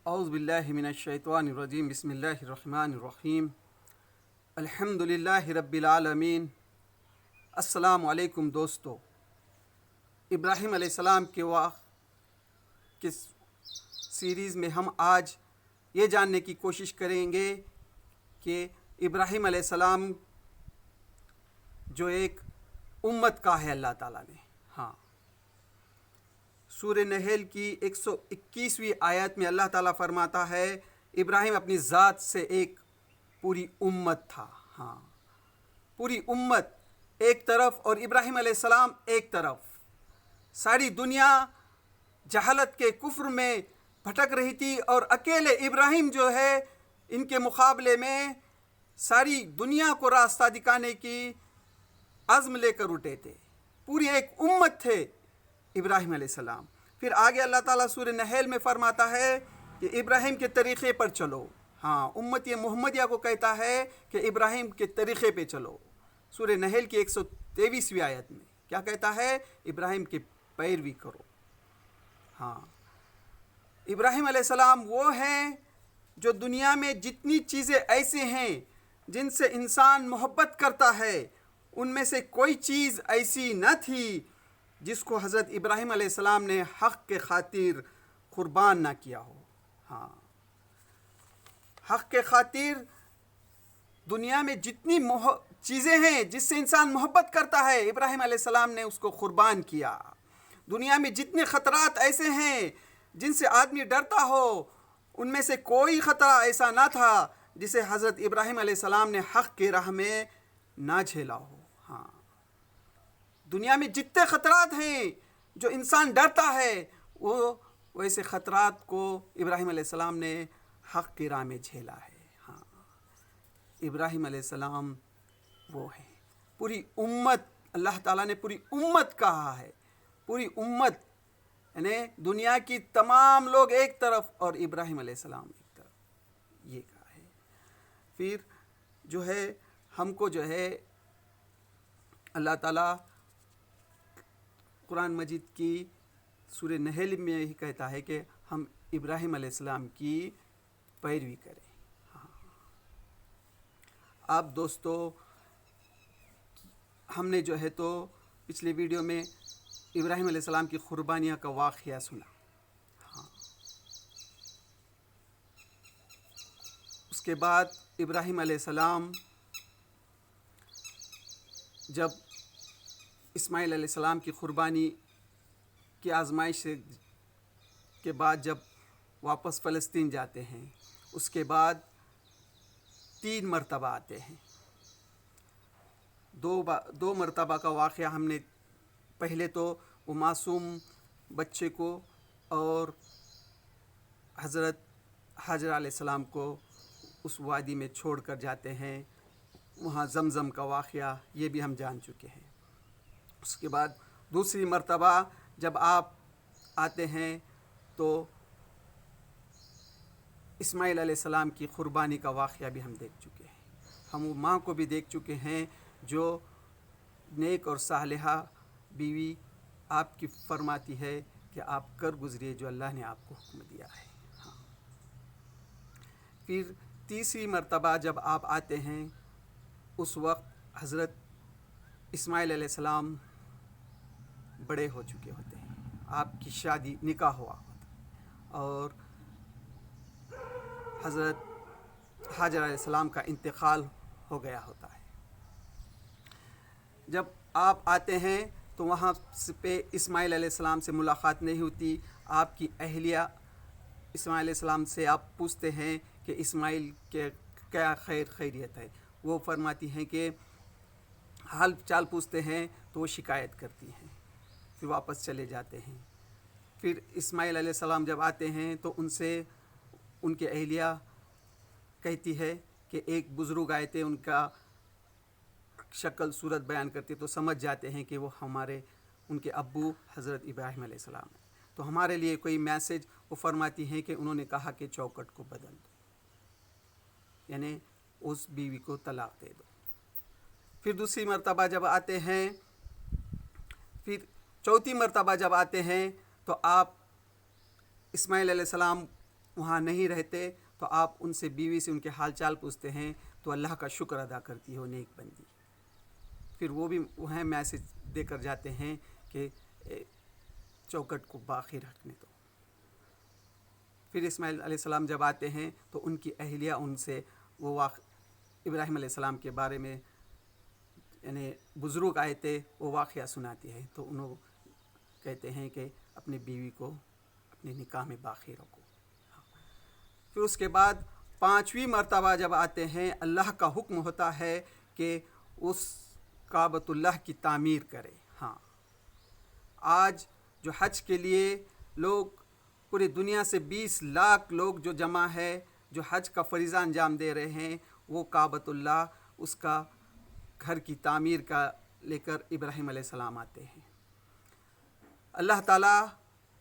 اعوذ باللہ من الشیطان الرجیم بسم اللہ الرحمن الرحیم الحمد للہ رب العالمین۔ السلام علیکم دوستو، ابراہیم علیہ السلام کے سیریز میں ہم آج یہ جاننے کی کوشش کریں گے کہ ابراہیم علیہ السلام جو ایک امت کا ہے اللہ تعالیٰ نے، سورہ نحل کی 121ویں آیت میں اللہ تعالیٰ فرماتا ہے ابراہیم اپنی ذات سے ایک پوری امت تھا۔ پوری امت ایک طرف اور ابراہیم علیہ السلام ایک طرف۔ ساری دنیا جہالت کے کفر میں بھٹک رہی تھی اور اکیلے ابراہیم جو ہے ان کے مقابلے میں ساری دنیا کو راستہ دکھانے کی عزم لے کر اٹھے تھے۔ پوری ایک امت تھے ابراہیم علیہ السلام۔ پھر آگے اللہ تعالیٰ سورہ نحل میں فرماتا ہے کہ ابراہیم کے طریقے پر چلو۔ امتی محمدیہ کو کہتا ہے کہ ابراہیم کے طریقے پہ چلو۔ سورہ نحل کی 123ویں آیت میں کیا کہتا ہے؟ ابراہیم کی پیروی کرو۔ ابراہیم علیہ السلام وہ ہیں جو دنیا میں جتنی چیزیں ایسی ہیں جن سے انسان محبت کرتا ہے ان میں سے کوئی چیز ایسی نہ تھی جس کو حضرت ابراہیم علیہ السلام نے حق کے خاطر قربان نہ کیا ہو۔ حق کے خاطر دنیا میں جتنی چیزیں ہیں جس سے انسان محبت کرتا ہے ابراہیم علیہ السلام نے اس کو قربان کیا۔ دنیا میں جتنے خطرات ایسے ہیں جن سے آدمی ڈرتا ہو ان میں سے کوئی خطرہ ایسا نہ تھا جسے حضرت ابراہیم علیہ السلام نے حق کی راہ میں نہ جھیلا ہو۔ دنیا میں جتنے خطرات ہیں جو انسان ڈرتا ہے وہ ویسے خطرات کو ابراہیم علیہ السلام نے حق کی راہ میں جھیلا ہے۔ ابراہیم علیہ السلام وہ ہے۔ پوری امت، اللہ تعالیٰ نے پوری امت کہا ہے، پوری امت یعنی دنیا کی تمام لوگ ایک طرف اور ابراہیم علیہ السلام ایک طرف، یہ کہا ہے۔ پھر جو ہے ہم کو جو ہے اللہ تعالیٰ قرآن مجید کی سورہ نحل میں ہی کہتا ہے کہ ہم ابراہیم علیہ السلام کی پیروی کریں۔ اب دوستو ہم نے جو ہے تو پچھلے ویڈیو میں ابراہیم علیہ السلام کی قربانیاں کا واقعہ سنا۔ اس کے بعد ابراہیم علیہ السلام جب اسماعیل علیہ السلام کی قربانی کی آزمائش کے بعد جب واپس فلسطین جاتے ہیں، اس کے بعد 3 مرتبہ آتے ہیں۔ دو مرتبہ کا واقعہ ہم نے پہلے تو وہ معصوم بچے کو اور حضرت حاجرہ علیہ السلام کو اس وادی میں چھوڑ کر جاتے ہیں، وہاں زمزم کا واقعہ یہ بھی ہم جان چکے ہیں۔ اس کے بعد دوسری مرتبہ جب آپ آتے ہیں تو اسماعیل علیہ السلام کی قربانی کا واقعہ بھی ہم دیکھ چکے ہیں۔ ہم وہ ماں کو بھی دیکھ چکے ہیں جو نیک اور صالحہ بیوی آپ کی فرماتی ہے کہ آپ کر گزریے جو اللہ نے آپ کو حکم دیا ہے۔ پھر تیسری مرتبہ جب آپ آتے ہیں اس وقت حضرت اسماعیل علیہ السلام بڑے ہو چکے ہوتے ہیں، آپ کی شادی نکاح ہوا ہوتا ہے اور حضرت حاجرہ علیہ السلام کا انتقال ہو گیا ہوتا ہے۔ جب آپ آتے ہیں تو وہاں پہ اسماعیل علیہ السلام سے ملاقات نہیں ہوتی۔ آپ کی اہلیہ اسماعیل علیہ السلام سے آپ پوچھتے ہیں کہ اسماعیل کے کیا خیریت ہے، وہ فرماتی ہیں کہ حال چال پوچھتے ہیں تو وہ شکایت کرتی ہیں، پھر واپس چلے جاتے ہیں۔ پھر اسماعیل علیہ السلام جب آتے ہیں تو ان سے ان کے اہلیہ کہتی ہے کہ ایک بزرگ آئے تھے، ان کا شکل صورت بیان کرتے تو سمجھ جاتے ہیں کہ وہ ان کے ابو حضرت ابراہیم علیہ السلام ہیں، تو ہمارے لیے کوئی میسج، وہ فرماتی ہیں کہ انہوں نے کہا کہ چوکھٹ کو بدل دو، یعنی اس بیوی کو طلاق دے دو۔ پھر دوسری مرتبہ جب آتے ہیں، پھر چوتھی مرتبہ جب آتے ہیں تو آپ اسماعیل علیہ السلام وہاں نہیں رہتے تو آپ ان سے بیوی سے ان کے حال چال پوچھتے ہیں تو اللہ کا شکر ادا کرتی ہو نیک بندی. پھر وہ بھی وہیں میسج دے کر جاتے ہیں کہ چوکٹ کو باقی رکھنے دو. پھر اسماعیل علیہ السلام جب آتے ہیں تو ان کی اہلیہ ان سے وہ ابراہیم علیہ السلام کے بارے میں یعنی بزرگ آئے تھے وہ واقعہ سناتی ہے تو انہوں کہتے ہیں کہ اپنی بیوی کو اپنے نکاح میں باقی رکھو. پھر اس کے بعد 5ویں مرتبہ جب آتے ہیں اللہ کا حکم ہوتا ہے کہ اس کعبۃ اللہ کی تعمیر کرے. ہاں آج جو حج کے لیے لوگ پوری دنیا سے 20 لاکھ لوگ جو جمع ہے جو حج کا فریضہ انجام دے رہے ہیں وہ کعبۃ اللہ اس کا گھر کی تعمیر کا لے کر ابراہیم علیہ السلام آتے ہیں. اللہ تعالیٰ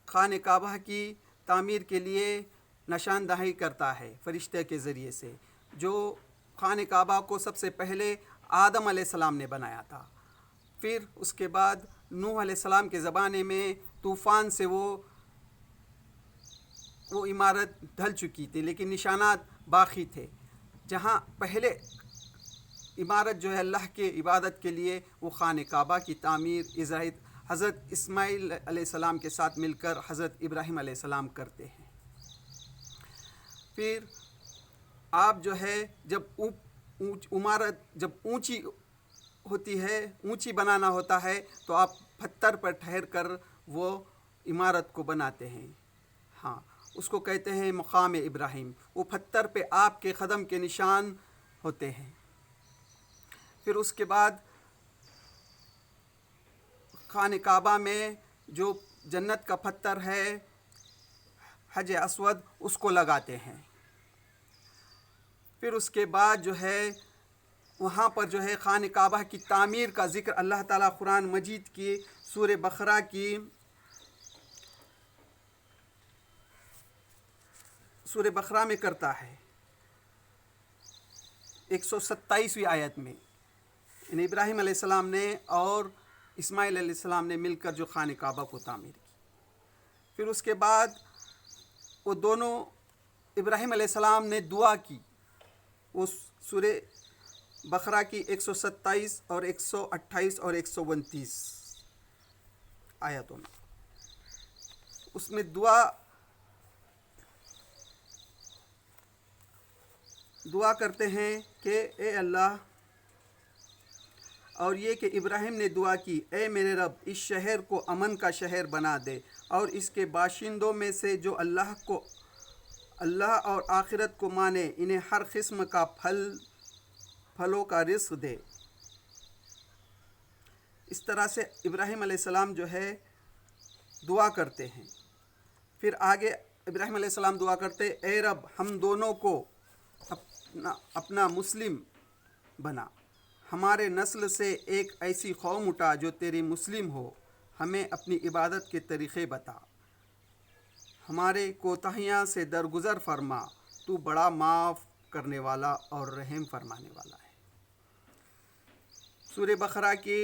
خانہ کعبہ کی تعمیر کے لیے نشاندہی کرتا ہے فرشتے کے ذریعے سے. جو خانہ کعبہ کو سب سے پہلے آدم علیہ السلام نے بنایا تھا. پھر اس کے بعد نوح علیہ السلام کے زمانے میں طوفان سے وہ عمارت ڈھل چکی تھی لیکن نشانات باقی تھے. جہاں پہلے عمارت جو ہے اللہ کے عبادت کے لیے وہ خانہ کعبہ کی تعمیر حضرت اسماعیل علیہ السلام کے ساتھ مل کر حضرت ابراہیم علیہ السلام کرتے ہیں. پھر آپ جو ہے جب عمارت جب اونچی ہوتی ہے اونچی بنانا ہوتا ہے تو آپ پتھر پر ٹھہر کر وہ عمارت کو بناتے ہیں. ہاں اس کو کہتے ہیں مقام ابراہیم. وہ پتھر پہ آپ کے قدم کے نشان ہوتے ہیں. پھر اس کے بعد خانہ کعبہ میں جو جنت کا پتھر ہے حجر اسود اس کو لگاتے ہیں. پھر اس کے بعد جو ہے وہاں پر جو ہے خانہ کعبہ کی تعمیر کا ذکر اللہ تعالیٰ قرآن مجید کی سورہ بقرہ میں کرتا ہے 127ویں آیت میں. یعنی ابراہیم علیہ السلام نے اور اسماعیل علیہ السلام نے مل کر جو خانہ کعبہ کو تعمیر کی. پھر اس کے بعد وہ دونوں ابراہیم علیہ السلام نے دعا کی وہ سورہ بقرہ کی 127 اور 128 اور 129 آیتوں میں. اس میں دعا کرتے ہیں کہ اے اللہ، اور یہ کہ ابراہیم نے دعا کی اے میرے رب اس شہر کو امن کا شہر بنا دے اور اس کے باشندوں میں سے جو اللہ اور آخرت کو مانے انہیں ہر قسم کا پھلوں کا رزق دے. اس طرح سے ابراہیم علیہ السلام جو ہے دعا کرتے ہیں. پھر آگے ابراہیم علیہ السلام دعا کرتے اے رب ہم دونوں کو اپنا مسلم بنا، ہمارے نسل سے ایک ایسی قوم اٹھا جو تیری مسلم ہو، ہمیں اپنی عبادت کے طریقے بتا، ہمارے کوتاہیاں سے درگزر فرما، تو بڑا معاف کرنے والا اور رحم فرمانے والا ہے. سورہ بقرہ کے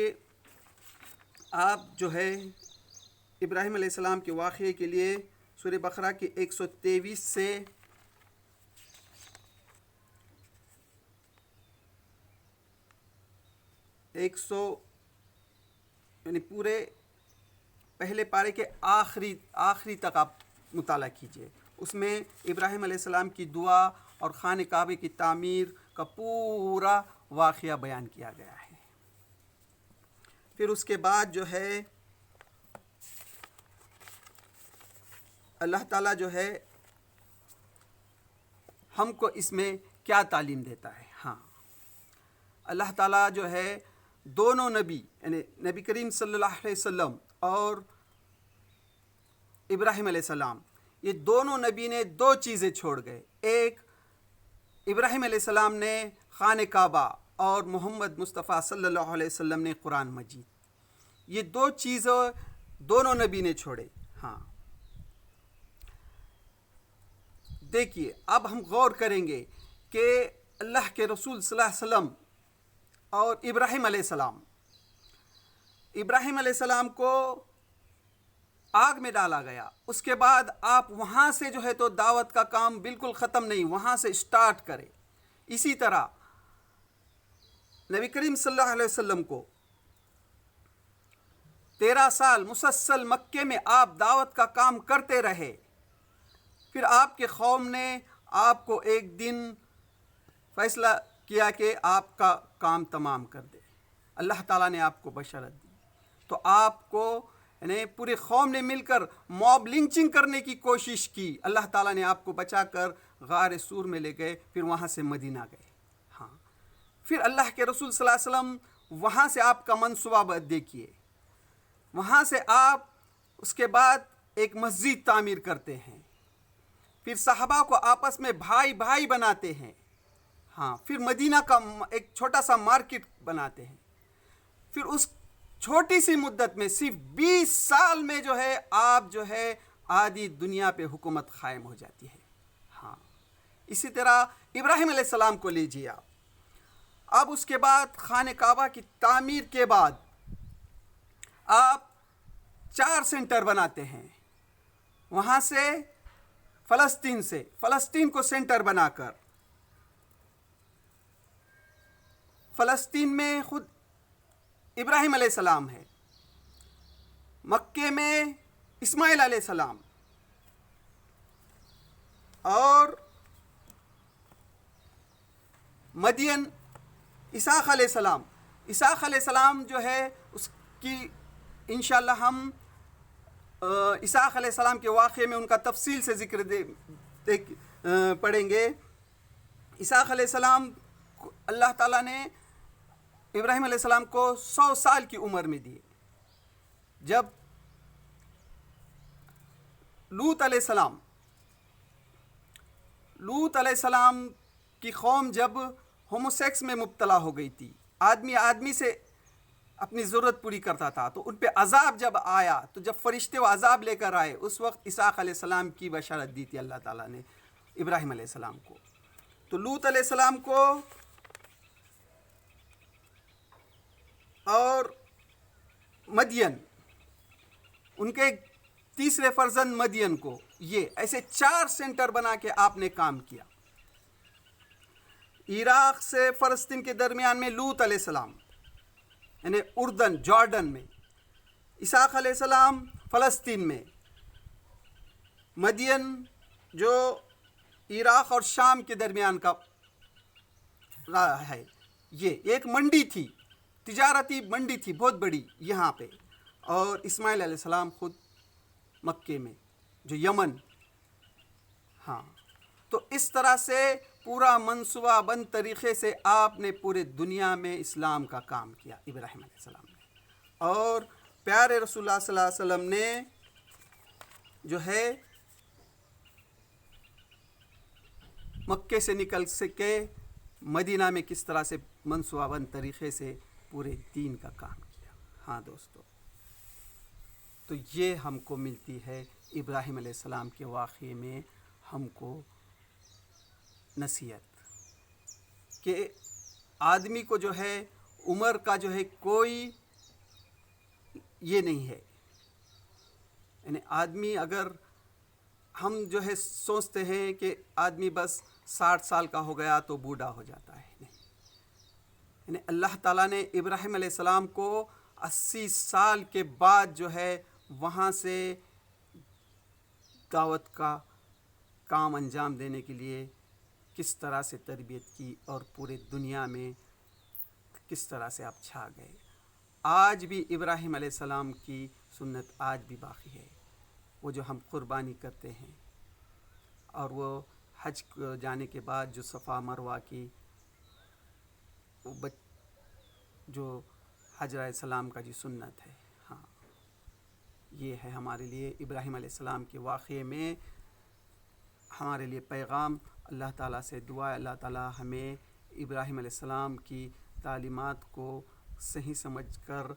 آپ جو ہے ابراہیم علیہ السلام کے واقعے کے لیے سورہ بقرہ کے 123 سے یعنی پورے پہلے پارے کے آخری تک آپ مطالعہ کیجئے. اس میں ابراہیم علیہ السلام کی دعا اور خانہ کعبے کی تعمیر کا پورا واقعہ بیان کیا گیا ہے. پھر اس کے بعد جو ہے اللہ تعالیٰ جو ہے ہم کو اس میں کیا تعلیم دیتا ہے. ہاں اللہ تعالیٰ جو ہے دونوں نبی یعنی نبی کریم صلی اللہ علیہ وسلم اور ابراہیم علیہ السلام یہ دونوں نبی نے 2 چیزیں چھوڑ گئے. ایک ابراہیم علیہ السلام نے خانہ کعبہ اور محمد مصطفیٰ صلی اللہ علیہ وسلم نے قرآن مجید. یہ 2 چیزیں دونوں نبی نے چھوڑے. ہاں دیکھیے اب ہم غور کریں گے کہ اللہ کے رسول صلی اللہ علیہ وسلم اور ابراہیم علیہ السلام کو آگ میں ڈالا گیا. اس کے بعد آپ وہاں سے جو ہے تو دعوت کا کام بالکل ختم نہیں، وہاں سے اسٹارٹ کرے. اسی طرح نبی کریم صلی اللہ علیہ وسلم کو 13 سال مسلسل مکے میں آپ دعوت کا کام کرتے رہے. پھر آپ کے قوم نے آپ کو ایک دن فیصلہ کیا کہ آپ کا کام تمام کر دے. اللہ تعالیٰ نے آپ کو بشارت دی تو آپ کو یعنی پورے قوم نے مل کر موب لنچنگ کرنے کی کوشش کی. اللہ تعالیٰ نے آپ کو بچا کر غار سور میں لے گئے، پھر وہاں سے مدینہ گئے. ہاں، پھر اللہ کے رسول صلی اللہ علیہ وسلم وہاں سے آپ کا منصوبہ بندی کیے. وہاں سے آپ اس کے بعد ایک مسجد تعمیر کرتے ہیں. پھر صحابہ کو آپس میں بھائی بھائی بناتے ہیں. ہاں، پھر مدینہ کا ایک چھوٹا سا مارکیٹ بناتے ہیں. پھر اس چھوٹی سی مدت میں صرف 20 سال میں جو ہے آپ جو ہے آدھی دنیا پہ حکومت قائم ہو جاتی ہے. ہاں، اسی طرح ابراہیم علیہ السلام کو لیجیے آپ. اب اس کے بعد خانہ کعبہ کی تعمیر کے بعد آپ 4 سینٹر بناتے ہیں. وہاں سے فلسطین کو سینٹر بنا کر فلسطین میں خود ابراہیم علیہ السلام ہے، مکے میں اسماعیل علیہ السلام، اور مدین اسحاق علیہ السلام. اسحاق علیہ السلام جو ہے اس کی انشاءاللہ ہم اسحاق علیہ السلام کے واقعے میں ان کا تفصیل سے ذکر پڑھیں گے. اسحاق علیہ السلام اللہ تعالیٰ نے ابراہیم علیہ السلام کو 100 سال کی عمر میں دیے. جب لوط علیہ السلام کی قوم جب ہوموسیکس میں مبتلا ہو گئی تھی، آدمی سے اپنی ضرورت پوری کرتا تھا، تو ان پہ عذاب جب آیا، تو جب فرشتے وہ عذاب لے کر آئے، اس وقت اسحاق علیہ السلام کی بشارت دی تھی اللہ تعالیٰ نے ابراہیم علیہ السلام کو. تو لوط علیہ السلام کو اور مدین، ان کے تیسرے فرزند مدین کو، یہ ایسے 4 سینٹر بنا کے آپ نے کام کیا. عراق سے فلسطین کے درمیان میں لوط علیہ السلام یعنی اردن جارڈن میں، اسحاق علیہ السلام فلسطین میں، مدین جو عراق اور شام کے درمیان کا ہے. یہ ایک منڈی تھی، تجارتی منڈی تھی بہت بڑی یہاں پہ. اور اسماعیل علیہ السلام خود مکے میں جو یمن. ہاں، تو اس طرح سے پورا منصوبہ بند طریقے سے آپ نے پورے دنیا میں اسلام کا کام کیا ابراہیم علیہ السلام نے. اور پیارے رسول اللہ صلی اللہ علیہ وسلم نے جو ہے مکے سے نکل سکے مدینہ میں کس طرح سے منصوبہ بند طریقے سے پورے دین کا کام کیا. ہاں دوستو، تو یہ ہم کو ملتی ہے ابراہیم علیہ السلام کے واقعے میں ہم کو نصیحت کہ آدمی کو جو ہے عمر کا جو ہے کوئی یہ نہیں ہے. یعنی آدمی اگر ہم جو ہے سوچتے ہیں کہ آدمی بس 60 سال کا ہو گیا تو بوڑھا ہو جاتا ہے، نہیں. یعنی اللہ تعالیٰ نے ابراہیم علیہ السلام کو 80 سال کے بعد جو ہے وہاں سے دعوت کا کام انجام دینے کے لیے کس طرح سے تربیت کی اور پورے دنیا میں کس طرح سے آپ چھا گئے. آج بھی ابراہیم علیہ السلام کی سنت آج بھی باقی ہے. وہ جو ہم قربانی کرتے ہیں اور وہ حج جانے کے بعد جو صفا مروہ کی جو حج علیہ السلام کا جو سنت ہے، ہاں یہ ہے ہمارے لیے ابراہیم علیہ السلام کے واقعے میں ہمارے لیے پیغام. اللہ تعالیٰ سے دعا ہے اللہ تعالیٰ ہمیں ابراہیم علیہ السلام کی تعلیمات کو صحیح سمجھ کر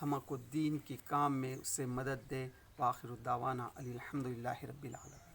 ہم کو دین کے کام میں اس سے مدد دے. وآخر الدعوانا الحمد للہ رب العالمین.